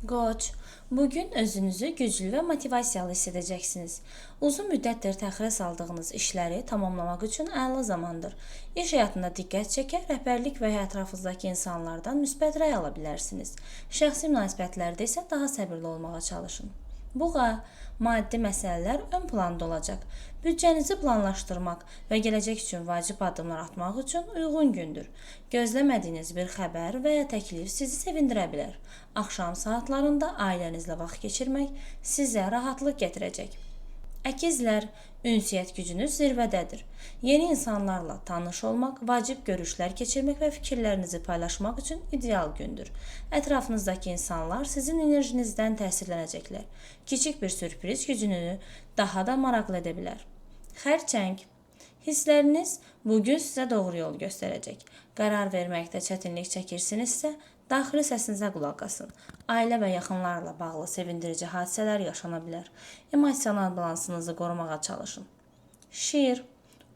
Qoç, bugün özünüzü güclü və motivasiyalı hiss edəcəksiniz. Uzun müddətdir təxirə saldığınız işləri tamamlamaq üçün əla zamandır. İş həyatında diqqət çəkər, rəhbərlik və ətrafınızdakı insanlardan müsbət rəy ala bilərsiniz. Şəxsi münasibətlərdə isə daha səbirli olmağa çalışın. Buğa, maddi məsələlər ön planda olacaq. Büdcənizi planlaşdırmaq və gələcək üçün vacib addımlar atmaq üçün uyğun gündür. Gözləmədiyiniz bir xəbər və ya təklif sizi sevindirə bilər. Axşam saatlarında ailənizlə vaxt keçirmək sizə rahatlıq gətirəcək. Əkizlər, ünsiyyət gücünüz zirvədədir. Yeni insanlarla tanış olmaq, vacib görüşlər keçirmək və fikirlərinizi paylaşmaq üçün ideal gündür. Ətrafınızdakı insanlar sizin enerjinizdən təsirlənəcəklər. Kiçik bir sürpriz gücünü daha da maraqlı edə bilər. Xərçəng, hissləriniz bugün sizə doğru yol göstərəcək. Qərar verməkdə çətinlik çəkirsinizsə, daxili səsinizə qulaq asın. Ailə və yaxınlarla bağlı sevindirici hadisələr yaşana bilər. Emosional balansınızı qorumağa çalışın. Şir,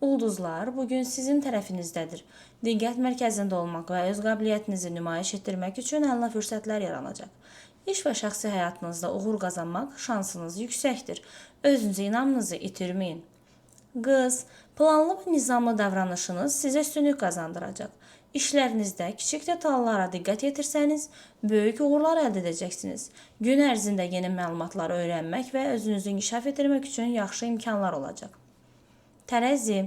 ulduzlar bugün sizin tərəfinizdədir. Diqqət mərkəzində olmaq və öz qabiliyyətinizi nümayiş etdirmək üçün əla fürsətlər yaranacaq. İş və şəxsi həyatınızda uğur qazanmaq şansınız yüksəkdir. Özünüzə inamınızı itirməyin. Qız, planlı və nizamlı davranışınız sizə üstünlük qazandıracaq. İşlərinizdə kiçik detallara diqqət yetirsəniz, böyük uğurlar əldə edəcəksiniz. Gün ərzində yeni məlumatlar öyrənmək və özünüzü inkişaf etdirmək üçün yaxşı imkanlar olacaq. Tərəzi,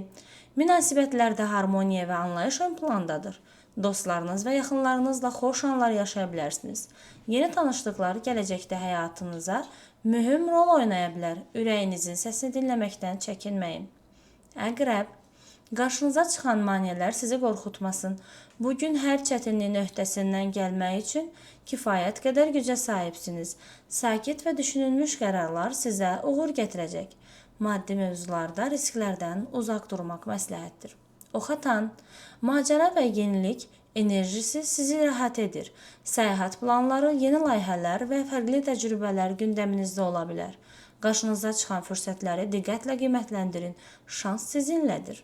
münasibətlərdə harmoniya və anlayış ön plandadır. Dostlarınız və yaxınlarınızla xoş anlar yaşaya bilərsiniz. Yeni tanışlıqlar gələcəkdə həyatınıza mühüm rol oynaya bilər. Ürəyinizin səsini dinləməkdən çəkinməyin. Əqrəb, qarşınıza çıxan maneələr sizi qorxutmasın. Bugün hər çətinliyin öhdəsindən gəlmək üçün kifayət qədər gücə sahibsiniz. Sakit və düşünülmüş qərarlar sizə uğur gətirəcək. Maddi mövzularda risklərdən uzaq durmaq məsləhətdir. Oxatan, macəra və yenilik enerjisi sizi rahat edir. Səyahət planları, yeni layihələr və fərqli təcrübələr gündəminizdə ola bilər. Qarşınıza çıxan fürsətləri diqqətlə qiymətləndirin. Şans sizinlədir.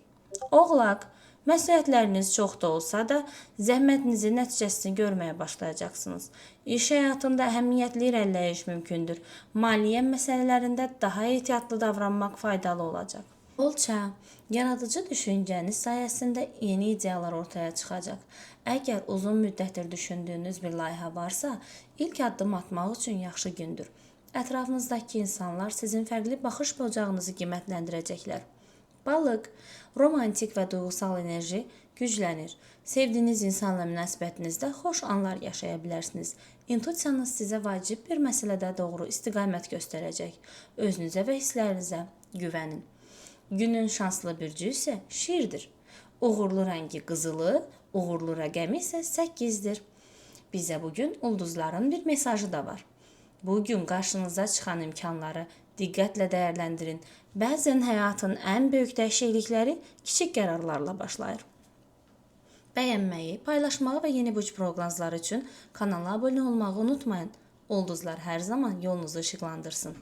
Oğlaq, məsuliyyətləriniz çox da olsa da, zəhmətinizin nəticəsini görməyə başlayacaqsınız. İş həyatında əhəmiyyətli irəliləyiş mümkündür. Maliyyə məsələlərində daha ehtiyatlı davranmaq faydalı olacaq. Bolça, yaradıcı düşüncəniz sayəsində yeni ideyalar ortaya çıxacaq. Əgər uzun müddətdir düşündüyünüz bir layihə varsa, ilk addım atmaq üçün yaxşı gündür. Ətrafınızdakı insanlar sizin fərqli baxış bucağınızı qiymətləndirəcəklər. Balıq, romantik və duyğusal enerji güclənir. Sevdiyiniz insanla münasibətinizdə xoş anlar yaşaya bilərsiniz. İntuisiyanız sizə vacib bir məsələdə doğru istiqamət göstərəcək. Özünüzə və hisslərinizə güvənin. Günün şanslı bürcü isə şirdir. Uğurlu rəngi qızılı, uğurlu rəqəmi isə 8-dir. Bizə bugün ulduzların bir mesajı da var. Bugün qarşınıza çıxan imkanları diqqətlə dəyərləndirin. Bəzən həyatın ən böyük dəyişiklikləri kiçik qərarlarla başlayır. Bəyənməyi, paylaşmağı və yeni burc proqnozları üçün kanala abunə olmağı unutmayın. Ulduzlar hər zaman yolunuzu işıqlandırsın.